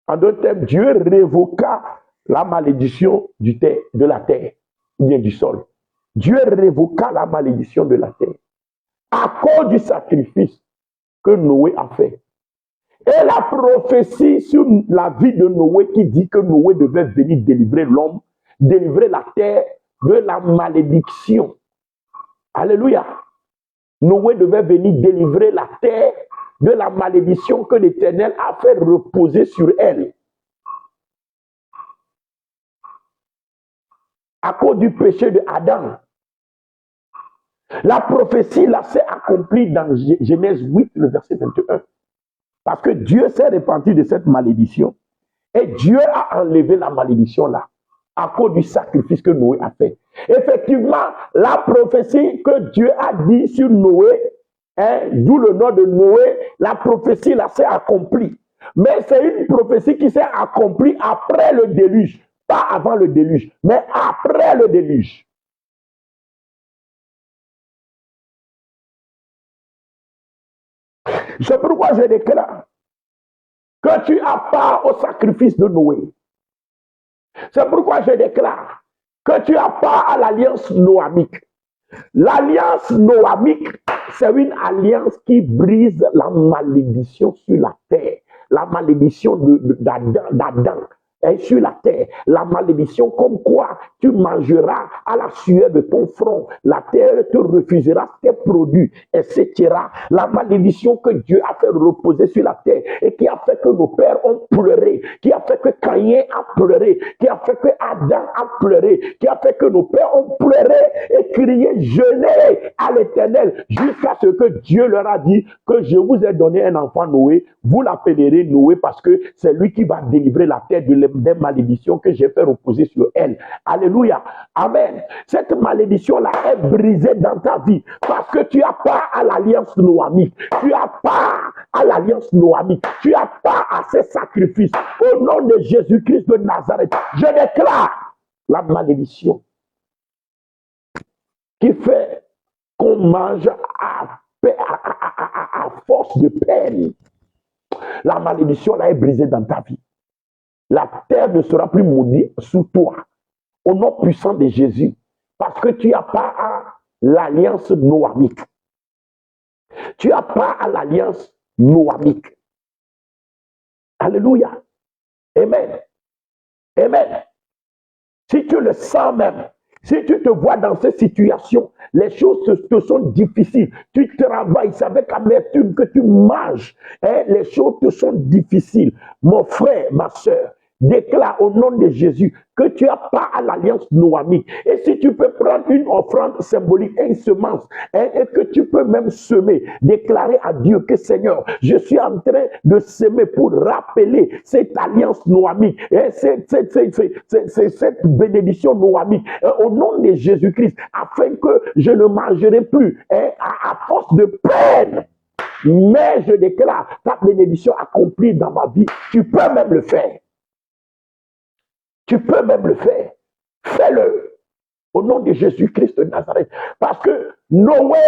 En d'autres termes, Dieu révoqua la malédiction de la terre, ou bien du sol. Dieu révoqua la malédiction de la terre à cause du sacrifice que Noé a fait. Et la prophétie sur la vie de Noé qui dit que Noé devait venir délivrer l'homme, délivrer la terre de la malédiction. Alléluia. Noé devait venir délivrer la terre de la malédiction que l'Éternel a fait reposer sur elle. À cause du péché de Adam. La prophétie là s'est accomplie dans Genèse 8, le verset 21. Parce que Dieu s'est repenti de cette malédiction. Et Dieu a enlevé la malédiction là. À cause du sacrifice que Noé a fait. Effectivement, la prophétie que Dieu a dit sur Noé, d'où le nom de Noé, la prophétie là s'est accomplie. Mais c'est une prophétie qui s'est accomplie après le déluge. Pas avant le déluge, mais après le déluge. C'est pourquoi je déclare que tu as part au sacrifice de Noé. C'est pourquoi je déclare que tu as part à l'alliance noamique. L'alliance noamique, c'est une alliance qui brise la malédiction sur la terre, la malédiction d'Adam. Sur la terre, la malédiction comme quoi tu mangeras à la sueur de ton front, la terre te refusera tes produits, etc. La malédiction que Dieu a fait reposer sur la terre et qui a fait que nos pères ont pleuré, qui a fait fait que Caïn a pleuré, qui a fait que Adam a pleuré, qui a fait que nos pères ont pleuré et crié, jeûné à l'Éternel, jusqu'à ce que Dieu leur a dit que je vous ai donné un enfant Noé, vous l'appellerez Noé parce que c'est lui qui va délivrer la terre des malédictions que j'ai fait reposer sur elle. Alléluia. Amen. Cette malédiction-là est brisée dans ta vie parce que tu as part à l'alliance noamique. Tu as part à l'alliance noamique. Tu as part à ces sacrifices. Au nom de Jésus-Christ de Nazareth, je déclare la malédiction qui fait qu'on mange à force de peine. La malédiction là est brisée dans ta vie. La terre ne sera plus maudite sous toi. Au nom puissant de Jésus. Parce que tu n'as pas à l'alliance noamique. Tu n'as pas à l'alliance noamique. Alléluia. Amen. Amen. Si tu le sens même, si tu te vois dans cette situation, les choses te sont difficiles. Tu travailles, c'est avec amertume que tu manges. Les choses te sont difficiles. Mon frère, ma soeur, déclare au nom de Jésus que tu as pas à l'alliance noamique. Et si tu peux prendre une offrande symbolique, une semence, et que tu peux même semer, déclarer à Dieu que Seigneur, je suis en train de semer pour rappeler cette alliance noamique, et cette bénédiction noamique, au nom de Jésus-Christ, afin que je ne mangerai plus à force de peine. Mais je déclare ta bénédiction accomplie dans ma vie. Tu peux même le faire. Tu peux même le faire. Fais-le au nom de Jésus-Christ de Nazareth. Parce que Noé,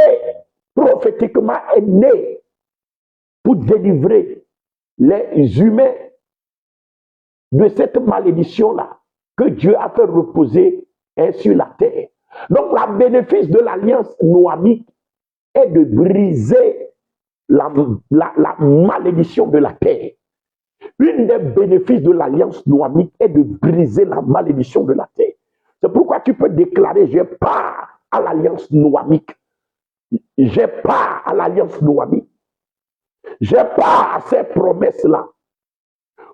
prophétiquement, est né pour délivrer les humains de cette malédiction-là que Dieu a fait reposer sur la terre. Donc, le bénéfice de l'alliance noamique est de briser la malédiction de la terre. Une des bénéfices de l'alliance noamique est de briser la malédiction de la terre. C'est pourquoi tu peux déclarer, j'ai part à l'alliance noamique. J'ai part à l'alliance noamique. J'ai part à ces promesses-là.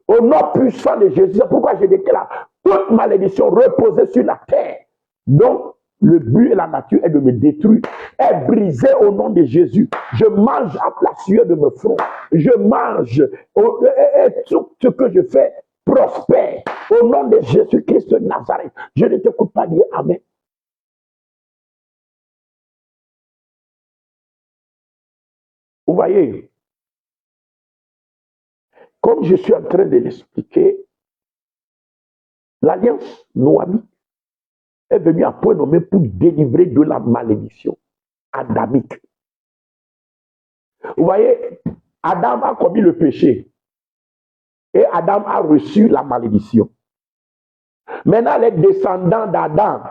Au nom puissant de Jésus, c'est pourquoi je déclare toute malédiction reposée sur la terre. Donc, le but et la nature est de me détruire, est brisé au nom de Jésus. Je mange à la sueur de mes fronts. Je mange et tout ce que je fais prospère au nom de Jésus-Christ de Nazareth. Je ne t'écoute pas dire Amen. Vous voyez, comme je suis en train de l'expliquer, l'alliance noamique est venue à point nommé pour délivrer de la malédiction adamique. Vous voyez, Adam a commis le péché et Adam a reçu la malédiction. Maintenant, les descendants d'Adam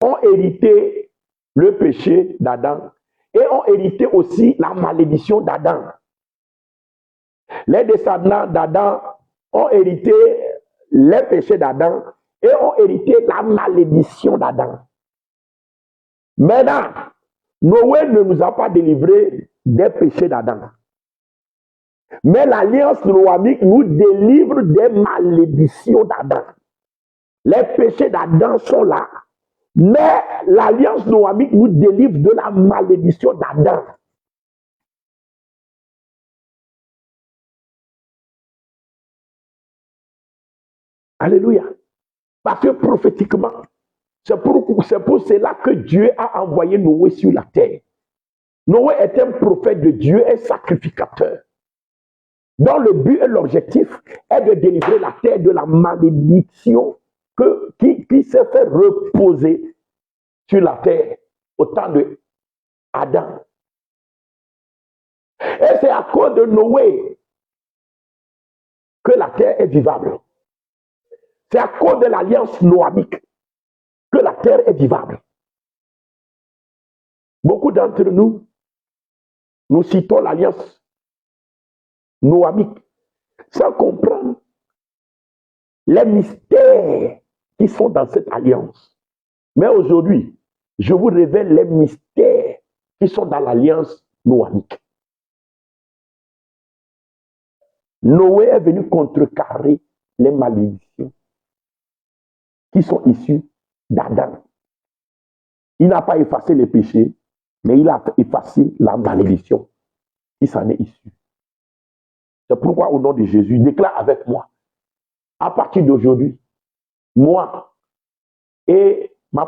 ont hérité le péché d'Adam et ont hérité aussi la malédiction d'Adam. Les descendants d'Adam ont hérité les péchés d'Adam et ont hérité la malédiction d'Adam. Maintenant, Noé ne nous a pas délivrés des péchés d'Adam. Mais l'alliance noamique nous délivre des malédictions d'Adam. Les péchés d'Adam sont là. Mais l'alliance noamique nous délivre de la malédiction d'Adam. Alléluia. Parce que prophétiquement, c'est pour cela que Dieu a envoyé Noé sur la terre. Noé est un prophète de Dieu, un sacrificateur, dont le but et l'objectif est de délivrer la terre de la malédiction qui s'est fait reposer sur la terre au temps de Adam. Et c'est à cause de Noé que la terre est vivable. C'est à cause de l'alliance noamique que la terre est vivable. Beaucoup d'entre nous, nous citons l'alliance noamique sans comprendre les mystères qui sont dans cette alliance. Mais aujourd'hui, je vous révèle les mystères qui sont dans l'alliance noamique. Noé est venu contrecarrer les malédictions qui sont issues d'Adam. Il n'a pas effacé les péchés, mais il a effacé la malédiction qui s'en est issue. C'est pourquoi, au nom de Jésus, déclare avec moi, à partir d'aujourd'hui, moi et ma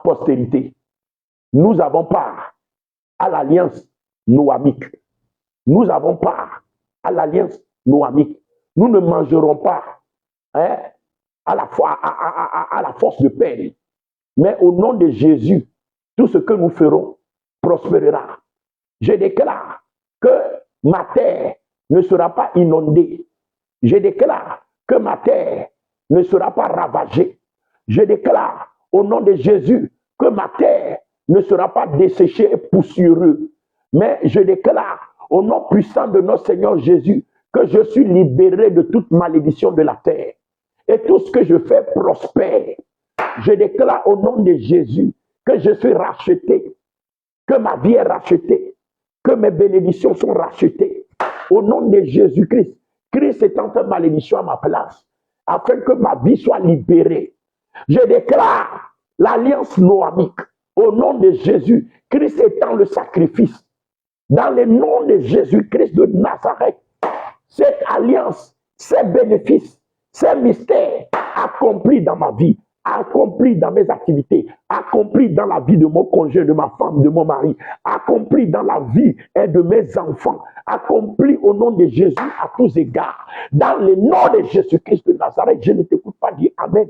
postérité, nous avons part à l'alliance noamique. Nous avons part à l'alliance noamique. Nous ne mangerons pas à la force de peine. Mais au nom de Jésus, tout ce que nous ferons prospérera. Je déclare que ma terre ne sera pas inondée. Je déclare que ma terre ne sera pas ravagée. Je déclare au nom de Jésus que ma terre ne sera pas desséchée et poussiéreuse. Mais je déclare au nom puissant de notre Seigneur Jésus que je suis libéré de toute malédiction de la terre. Et tout ce que je fais prospère. Je déclare au nom de Jésus que je suis racheté, que ma vie est rachetée, que mes bénédictions sont rachetées. Au nom de Jésus-Christ, Christ étant fait malédiction à ma place, afin que ma vie soit libérée. Je déclare l'alliance noamique au nom de Jésus, Christ étant le sacrifice. Dans le nom de Jésus-Christ de Nazareth, cette alliance, ces bénéfices, ces mystères accomplis dans ma vie, accomplis dans mes activités, accomplis dans la vie de mon conjoint, de ma femme, de mon mari, accomplis dans la vie de mes enfants, accomplis au nom de Jésus à tous égards. Dans le nom de Jésus-Christ de Nazareth, je ne t'écoute pas dire Amen.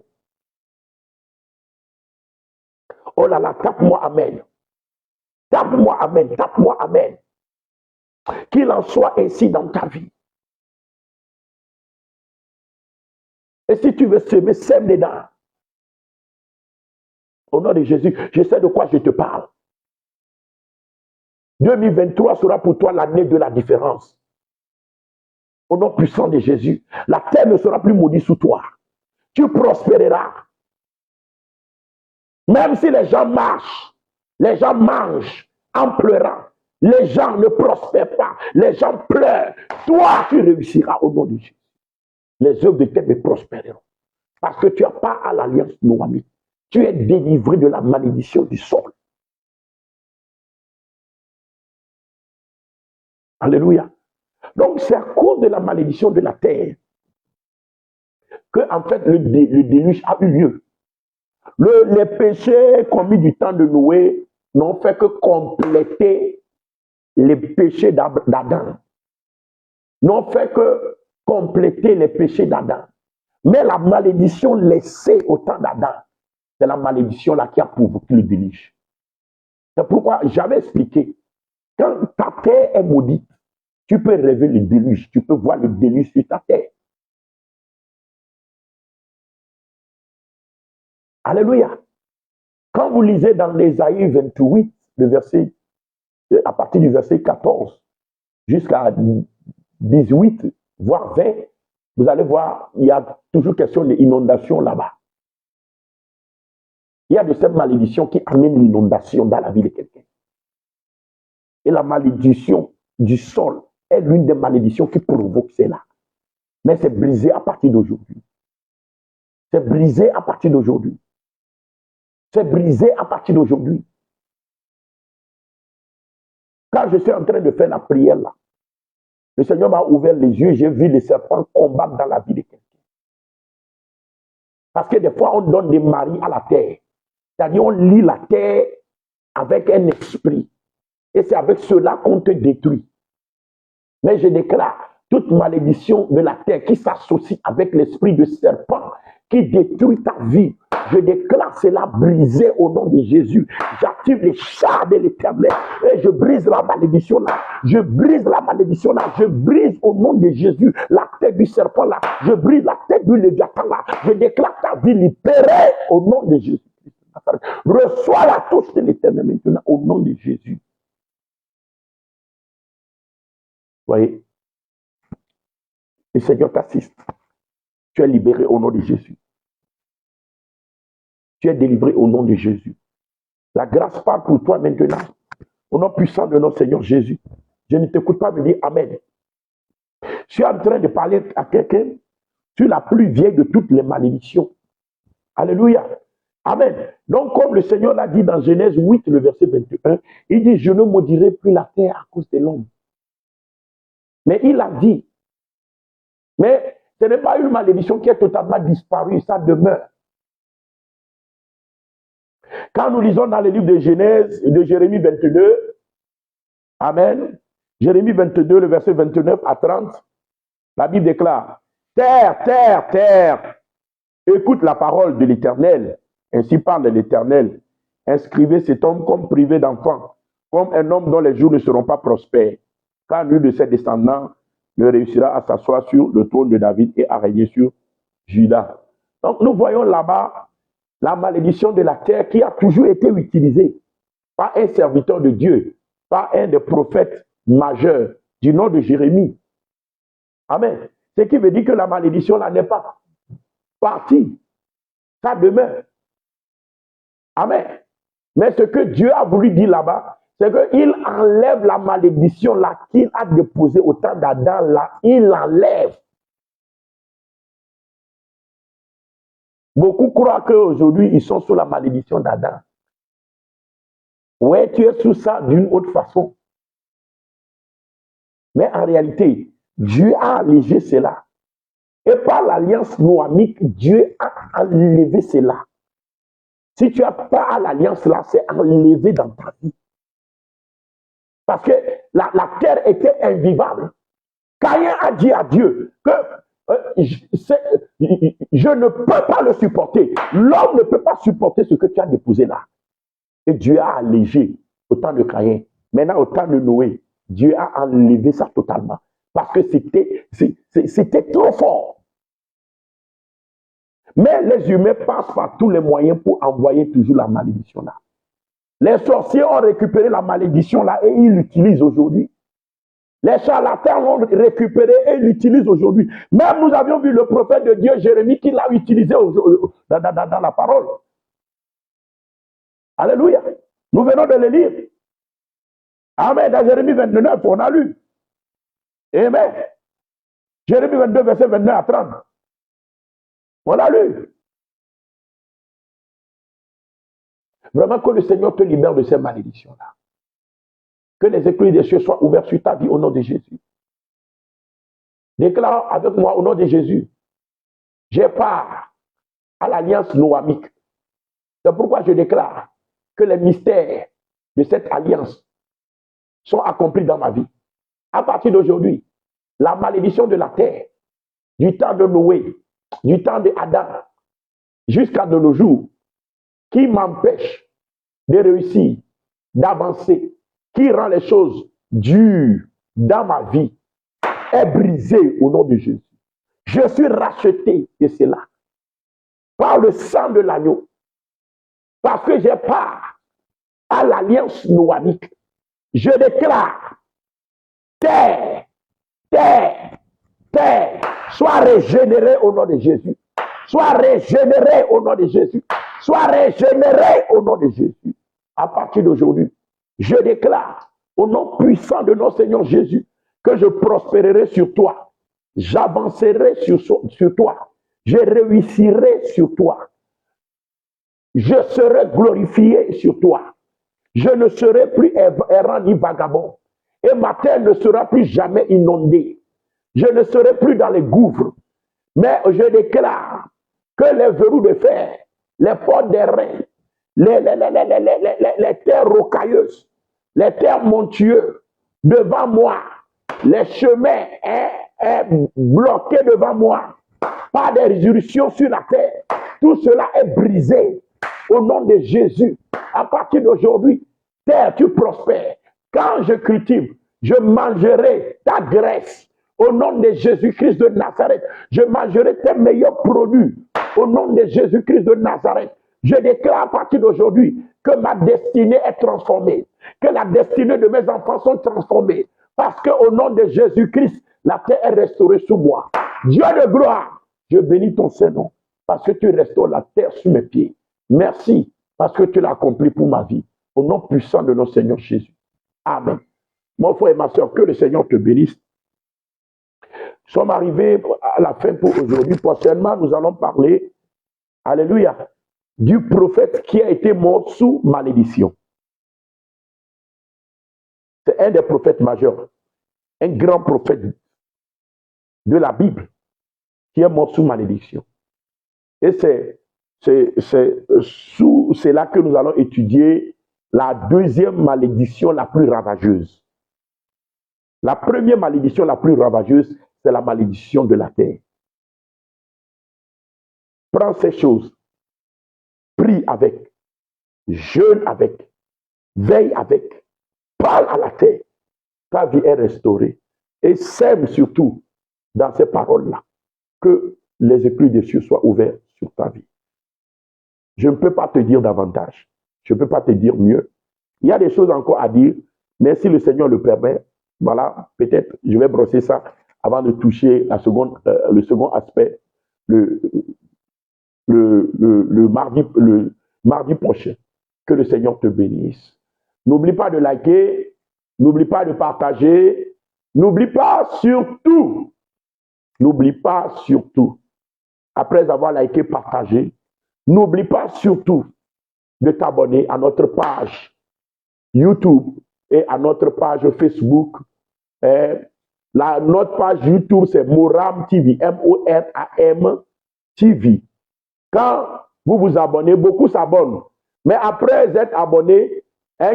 Oh là là, tape-moi Amen. Tape-moi Amen, tape-moi Amen. Qu'il en soit ainsi dans ta vie. Et si tu veux semer, sème dedans. Au nom de Jésus, je sais de quoi je te parle. 2023 sera pour toi l'année de la différence. Au nom puissant de Jésus, la terre ne sera plus maudite sous toi. Tu prospéreras. Même si les gens marchent, les gens mangent en pleurant, les gens ne prospèrent pas, les gens pleurent. Toi, tu réussiras au nom de Jésus. Les œuvres de tes mains prospéreront. Parce que tu n'as pas à l'alliance noamique. Tu es délivré de la malédiction du sol. Alléluia. Donc, c'est à cause de la malédiction de la terre que, en fait, le déluge a eu lieu. Les péchés commis du temps de Noé n'ont fait que compléter les péchés d'Adam. N'ont fait que compléter les péchés d'Adam. Mais la malédiction laissée au temps d'Adam, c'est la malédiction là qui a provoqué le déluge. C'est pourquoi j'avais expliqué, quand ta terre est maudite, tu peux rêver le déluge, tu peux voir le déluge sur ta terre. Alléluia. Quand vous lisez dans Ésaïe 28, à partir du verset 14 jusqu'à 18, voire 20, vous allez voir, il y a toujours question d'inondation là-bas. Il y a de ces malédictions qui amènent l'inondation dans la vie de quelqu'un. Et la malédiction du sol est l'une des malédictions qui provoque cela. Mais c'est brisé à partir d'aujourd'hui. C'est brisé à partir d'aujourd'hui. C'est brisé à partir d'aujourd'hui. Quand je suis en train de faire la prière là, le Seigneur m'a ouvert les yeux, j'ai vu les serpents combattre dans la vie de quelqu'un. Parce que des fois, on donne des maris à la terre. C'est-à-dire, on lie la terre avec un esprit. Et c'est avec cela qu'on te détruit. Mais je déclare, toute malédiction de la terre qui s'associe avec l'esprit de serpent, qui détruit ta vie, je déclare cela brisé au nom de Jésus. J'active les chars de l'Éternel et je brise la malédiction là. Je brise la malédiction là. Je brise au nom de Jésus la tête du serpent là. Je brise la tête du léviathan là. Je déclare ta vie libérée au nom de Jésus. Reçois la touche de l'Éternel maintenant au nom de Jésus. Voyez, le Seigneur t'assiste. Tu es libéré au nom de Jésus. Tu es délivré au nom de Jésus. La grâce parle pour toi maintenant. Au nom puissant de notre Seigneur Jésus. Je ne t'écoute pas me dire Amen. suis en train de parler à quelqu'un sur la plus vieille de toutes les malédictions. Alléluia. Amen. Donc, comme le Seigneur l'a dit dans Genèse 8, le verset 21, il dit, je ne maudirai plus la terre à cause de l'homme. Mais il a dit, mais ce n'est pas une malédiction qui est totalement disparue, ça demeure. Quand nous lisons dans le livre de Genèse, de Jérémie 22, amen, Jérémie 22, le verset 29 à 30, la Bible déclare, terre, terre, terre, écoute la parole de l'Éternel. Ainsi parle l'Éternel. Inscrivez cet homme comme privé d'enfant, comme un homme dont les jours ne seront pas prospères, car nul de ses descendants ne réussira à s'asseoir sur le trône de David et à régner sur Juda. Donc nous voyons là-bas la malédiction de la terre qui a toujours été utilisée par un serviteur de Dieu, par un des prophètes majeurs du nom de Jérémie. Amen. Ce qui veut dire que la malédiction là n'est pas partie. Ça demeure. Amen. Mais ce que Dieu a voulu dire là-bas, c'est qu'il enlève la malédiction là qu'il a déposée au temps d'Adam là. Il l'enlève. Beaucoup croient qu'aujourd'hui, ils sont sous la malédiction d'Adam. Ouais, tu es sous ça d'une autre façon. Mais en réalité, Dieu a allégé cela. Et par l'alliance noamique, Dieu a enlevé cela. Si tu n'as pas l'alliance là, c'est enlevé dans ta vie. Parce que la terre était invivable. Caïn a dit à Dieu que je ne peux pas le supporter. L'homme ne peut pas supporter ce que tu as déposé là. Et Dieu a allégé au temps de Caïn. Maintenant, au temps de Noé, Dieu a enlevé ça totalement. Parce que c'était trop fort. Mais les humains passent par tous les moyens pour envoyer toujours la malédiction là. Les sorciers ont récupéré la malédiction là et ils l'utilisent aujourd'hui. Les charlatans l'ont récupéré et ils l'utilisent aujourd'hui. Même nous avions vu le prophète de Dieu, Jérémie, qui l'a utilisé dans la parole. Alléluia. Nous venons de le lire. Amen. Dans Jérémie 29, on a lu. Amen. Jérémie 22, verset 29 à 30. On l'a lu. Vraiment que le Seigneur te libère de ces malédictions-là. Que les écluses des cieux soient ouvertes sur ta vie au nom de Jésus. Déclare avec moi au nom de Jésus. J'ai part à l'alliance noamique. C'est pourquoi je déclare que les mystères de cette alliance sont accomplis dans ma vie. À partir d'aujourd'hui, la malédiction de la terre, du temps de Noé, du temps d'Adam, jusqu'à de nos jours, qui m'empêche de réussir, d'avancer, qui rend les choses dures dans ma vie, est brisée au nom de Jésus. Je suis racheté de cela par le sang de l'agneau, parce que j'ai part à l'alliance noamique. Je déclare, terre, terre, terre, sois régénérée au nom de Jésus. Sois régénéré au nom de Jésus. Sois régénéré au nom de Jésus. À partir d'aujourd'hui, je déclare au nom puissant de notre Seigneur Jésus que je prospérerai sur toi. J'avancerai sur toi. Je réussirai sur toi. Je serai glorifié sur toi. Je ne serai plus errant ni vagabond. Et ma terre ne sera plus jamais inondée. Je ne serai plus dans les gouffres. Mais je déclare que les verrous de fer, les portes des reins, les terres rocailleuses, les terres montueuses devant moi, les chemins bloqués devant moi, par des résurrections sur la terre, tout cela est brisé au nom de Jésus. À partir d'aujourd'hui, terre, tu prospères. Quand je cultive, je mangerai ta graisse. Au nom de Jésus-Christ de Nazareth, je mangerai tes meilleurs produits. Au nom de Jésus-Christ de Nazareth, je déclare à partir d'aujourd'hui que ma destinée est transformée, que la destinée de mes enfants sont transformées, parce qu'au nom de Jésus-Christ, la terre est restaurée sous moi. Dieu de gloire, je bénis ton Saint-Nom, parce que tu restaures la terre sous mes pieds. Merci, parce que tu l'as accompli pour ma vie. Au nom puissant de notre Seigneur Jésus. Amen. Mon frère et ma soeur, que le Seigneur te bénisse. sommes arrivés à la fin pour aujourd'hui. Prochainement, nous allons parler, alléluia, du prophète qui a été mort sous malédiction. C'est un des prophètes majeurs, un grand prophète de la Bible qui est mort sous malédiction. Et c'est là que nous allons étudier la deuxième malédiction la plus ravageuse. La première malédiction la plus ravageuse, c'est la malédiction de la terre. Prends ces choses, prie avec, jeûne avec, veille avec, parle à la terre. Ta vie est restaurée. Et sème surtout dans ces paroles-là que les écluses des cieux soient ouverts sur ta vie. Je ne peux pas te dire davantage. Je ne peux pas te dire mieux. Il y a des choses encore à dire, mais si le Seigneur le permet, voilà, peut-être je vais brosser ça avant de toucher le second aspect, le mardi prochain. Que le Seigneur te bénisse. N'oublie pas de liker, n'oublie pas de partager, n'oublie pas surtout, après avoir liké, partagé, n'oublie pas surtout de t'abonner à notre page YouTube et à notre page Facebook. Notre page YouTube, c'est Moram TV, M-O-R-A-M TV. Quand vous vous abonnez, beaucoup s'abonnent. Mais après être abonné,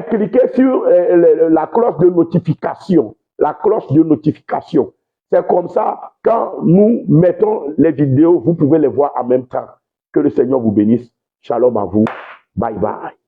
cliquez sur la cloche de notification. La cloche de notification. C'est comme ça, quand nous mettons les vidéos, vous pouvez les voir en même temps. Que le Seigneur vous bénisse. Shalom à vous. Bye bye.